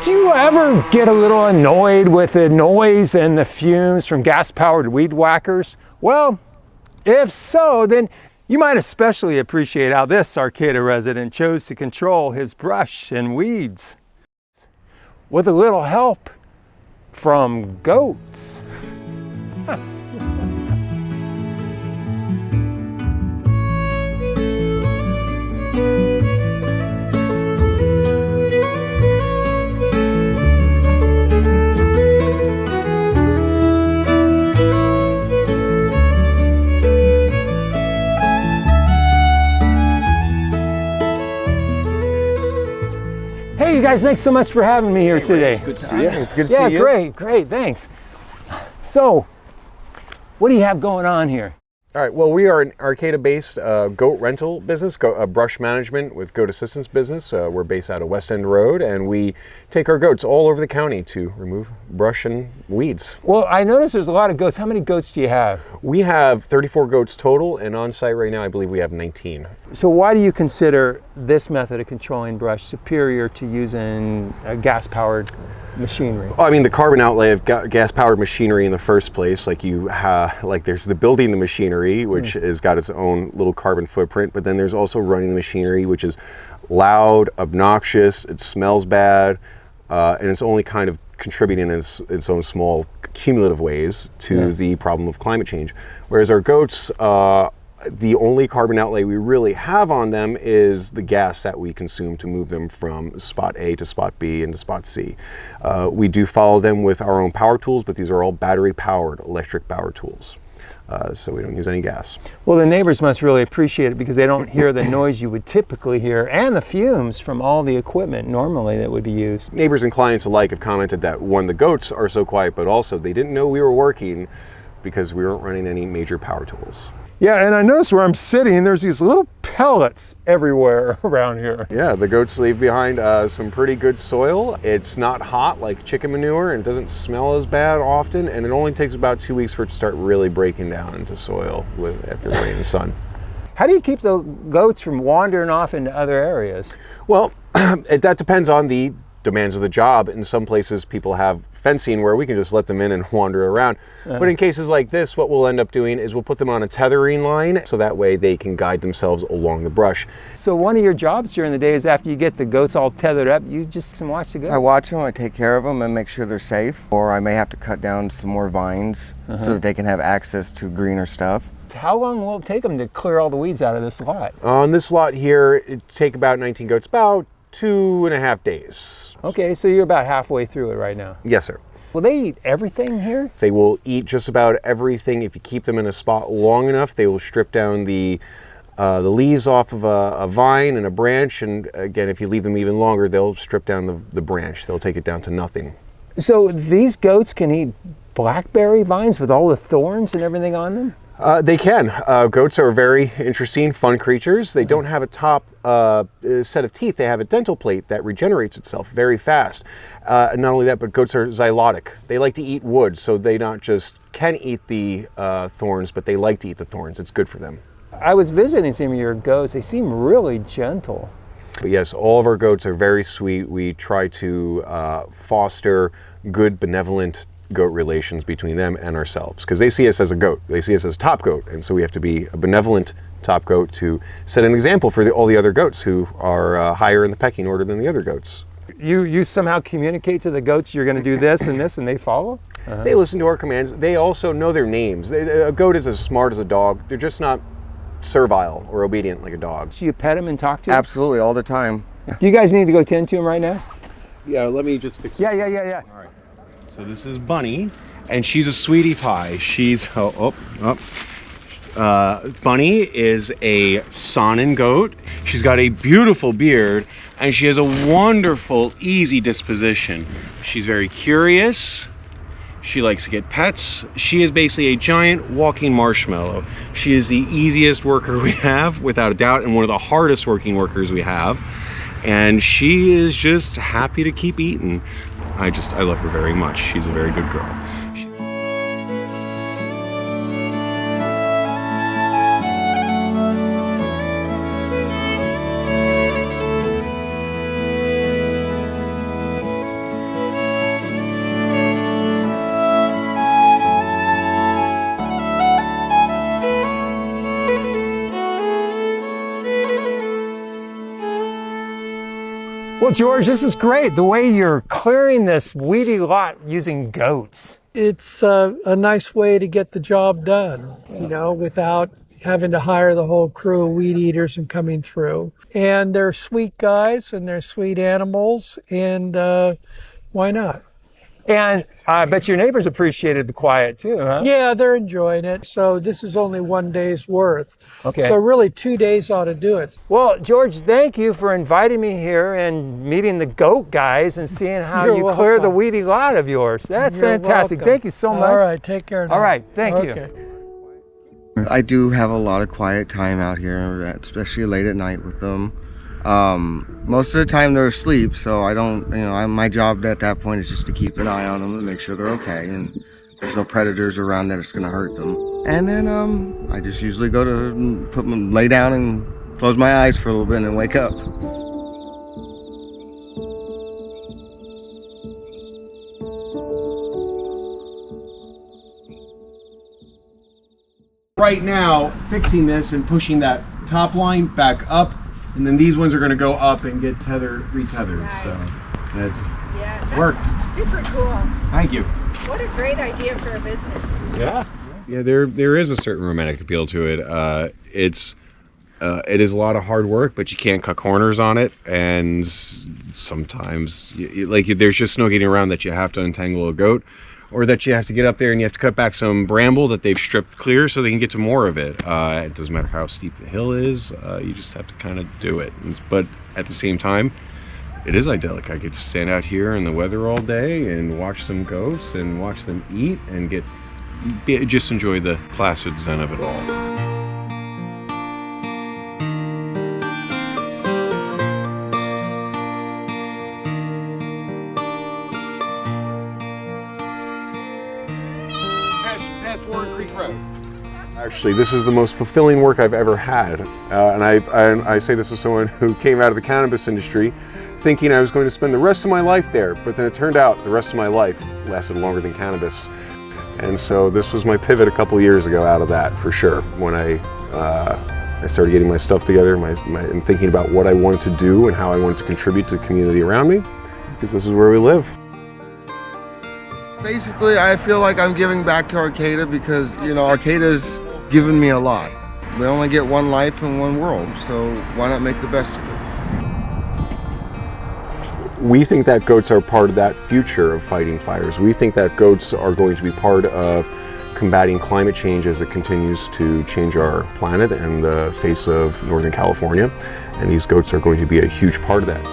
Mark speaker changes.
Speaker 1: Do you ever get a little annoyed with the noise and the fumes from gas-powered weed whackers? Well, if so, then you might especially appreciate how this Arcata resident chose to control his brush and weeds with a little help from goats. Hey, you guys, thanks so much for having me here today.
Speaker 2: It's good to see you. It's good to see you.
Speaker 1: Yeah, great, thanks. So, what do you have going on here?
Speaker 2: All right, well, we are an Arcata-based goat rental business, brush management with goat assistance business. We're based out of West End Road, and we take our goats all over the county to remove brush and weeds.
Speaker 1: Well, I noticed there's a lot of goats. How many goats do you have?
Speaker 2: We have 34 goats total, and on site right now, I believe we have 19.
Speaker 1: So why do you consider this method of controlling brush superior to using a gas-powered machinery?
Speaker 2: I mean, the carbon outlay of gas-powered machinery in the first place, like there's the building the machinery, which has got its own little carbon footprint, but then there's also running the machinery, which is loud, obnoxious, it smells bad, and it's only kind of contributing in its own small cumulative ways to the problem of climate change. Whereas our goats, the only carbon outlay we really have on them is the gas that we consume to move them from spot A to spot B and to spot C. We do follow them with our own power tools, but these are all battery-powered electric power tools. So we don't use any gas.
Speaker 1: Well, the neighbors must really appreciate it because they don't hear the noise you would typically hear and the fumes from all the equipment normally that would be used.
Speaker 2: Neighbors and clients alike have commented that, one, the goats are so quiet, but also they didn't know we were working because we weren't running any major power tools.
Speaker 1: Yeah, and I noticed where I'm sitting, there's these little pellets everywhere around here.
Speaker 2: Yeah, the goats leave behind some pretty good soil. It's not hot like chicken manure and it doesn't smell as bad often, and it only takes about 2 weeks for it to start really breaking down into soil after the rain and sun.
Speaker 1: How do you keep the goats from wandering off into other areas?
Speaker 2: Well, that depends on the demands of the job. In some places people have fencing where we can just let them in and wander around. But in cases like this, what we'll end up doing is we'll put them on a tethering line so that way they can guide themselves along the brush.
Speaker 1: So one of your jobs during the day is after you get the goats all tethered up, you just watch the goats?
Speaker 3: I watch them, I take care of them and make sure they're safe. Or I may have to cut down some more vines so that they can have access to greener stuff.
Speaker 1: How long will it take them to clear all the weeds out of this lot?
Speaker 2: On this lot here, it'd take about 19 goats, about 2.5 days.
Speaker 1: Okay, so you're about halfway through it right now.
Speaker 2: Yes, sir.
Speaker 1: Will they eat everything here?
Speaker 2: They will eat just about everything. If you keep them in a spot long enough, they will strip down the leaves off of a vine and a branch. And again, if you leave them even longer, they'll strip down the branch. They'll take it down to nothing.
Speaker 1: So these goats can eat blackberry vines with all the thorns and everything on them?
Speaker 2: They can. Goats are very interesting, fun creatures. They don't have a top set of teeth. They have a dental plate that regenerates itself very fast. And not only that, but goats are xylotic. They like to eat wood, so they not just can eat the thorns, but they like to eat the thorns. It's good for them.
Speaker 1: I was visiting some of your goats. They seem really gentle.
Speaker 2: But yes, all of our goats are very sweet. We try to foster good, benevolent goat relations between them and ourselves, because they see us as a goat. They see us as top goat, and so we have to be a benevolent top goat to set an example for all the other goats who are higher in the pecking order than the other goats.
Speaker 1: You somehow communicate to the goats you're going to do this and this, and they follow?
Speaker 2: They listen to our commands. They also know their names. A goat is as smart as a dog. They're just not servile or obedient like a dog.
Speaker 1: So you pet them and talk to them?
Speaker 3: Absolutely, all the time.
Speaker 1: Do you guys need to go tend to them right now?
Speaker 2: Yeah, let me just fix it.
Speaker 1: Yeah.
Speaker 2: All right. So this is Bunny, and she's a sweetie pie. She's, Bunny is a Saanen goat. She's got a beautiful beard, and she has a wonderful, easy disposition. She's very curious. She likes to get pets. She is basically a giant walking marshmallow. She is the easiest worker we have, without a doubt, and one of the hardest working workers we have. And she is just happy to keep eating. I love her very much. She's a very good girl.
Speaker 1: Well, George, this is great. The way you're clearing this weedy lot using goats.
Speaker 4: It's a nice way to get the job done, you know, without having to hire the whole crew of weed eaters and coming through. And they're sweet guys and they're sweet animals, and why not?
Speaker 1: And I bet your neighbors appreciated the quiet too, huh?
Speaker 4: Yeah, they're enjoying it. So this is only 1 day's worth.
Speaker 1: Okay.
Speaker 4: So really 2 days ought to do it.
Speaker 1: Well, George, thank you for inviting me here and meeting the goat guys and seeing how
Speaker 4: You're
Speaker 1: you clear the
Speaker 4: welcome.
Speaker 1: weedy lot of yours. That's
Speaker 4: You're
Speaker 1: fantastic.
Speaker 4: welcome.
Speaker 1: Thank you so much.
Speaker 4: All right, take care now.
Speaker 1: All right, thank you.
Speaker 4: Okay.
Speaker 3: I do have a lot of quiet time out here, especially late at night with them. Most of the time they're asleep, so I don't, my job at that point is just to keep an eye on them and make sure they're okay and there's no predators around that it's going to hurt them. And then I just usually go to lay down and close my eyes for a little bit and wake up.
Speaker 2: Right now, fixing this and pushing that top line back up, and then these ones are going to go up and get retethered.
Speaker 5: Nice.
Speaker 2: So that's
Speaker 5: Yeah,
Speaker 2: worked.
Speaker 5: that's super cool.
Speaker 2: Thank you.
Speaker 5: What a great idea for a business.
Speaker 2: Yeah, there is a certain romantic appeal to it. It is a lot of hard work, but you can't cut corners on it, and sometimes there's just no getting around that. You have to untangle a goat, or that you have to get up there and you have to cut back some bramble that they've stripped clear so they can get to more of it. It doesn't matter how steep the hill is, you just have to kind of do it. But at the same time, it is idyllic. I get to stand out here in the weather all day and watch some goats and watch them eat and just enjoy the placid zen of it all. Actually, this is the most fulfilling work I've ever had, and I say this as someone who came out of the cannabis industry thinking I was going to spend the rest of my life there, but then it turned out the rest of my life lasted longer than cannabis. And so this was my pivot a couple years ago out of that, for sure, when I started getting my stuff together and thinking about what I wanted to do and how I wanted to contribute to the community around me, because this is where we live.
Speaker 3: Basically, I feel like I'm giving back to Arcata because, Arcata's given me a lot. We only get one life and one world, so why not make the best of it?
Speaker 2: We think that goats are part of that future of fighting fires. We think that goats are going to be part of combating climate change as it continues to change our planet and the face of Northern California. And these goats are going to be a huge part of that.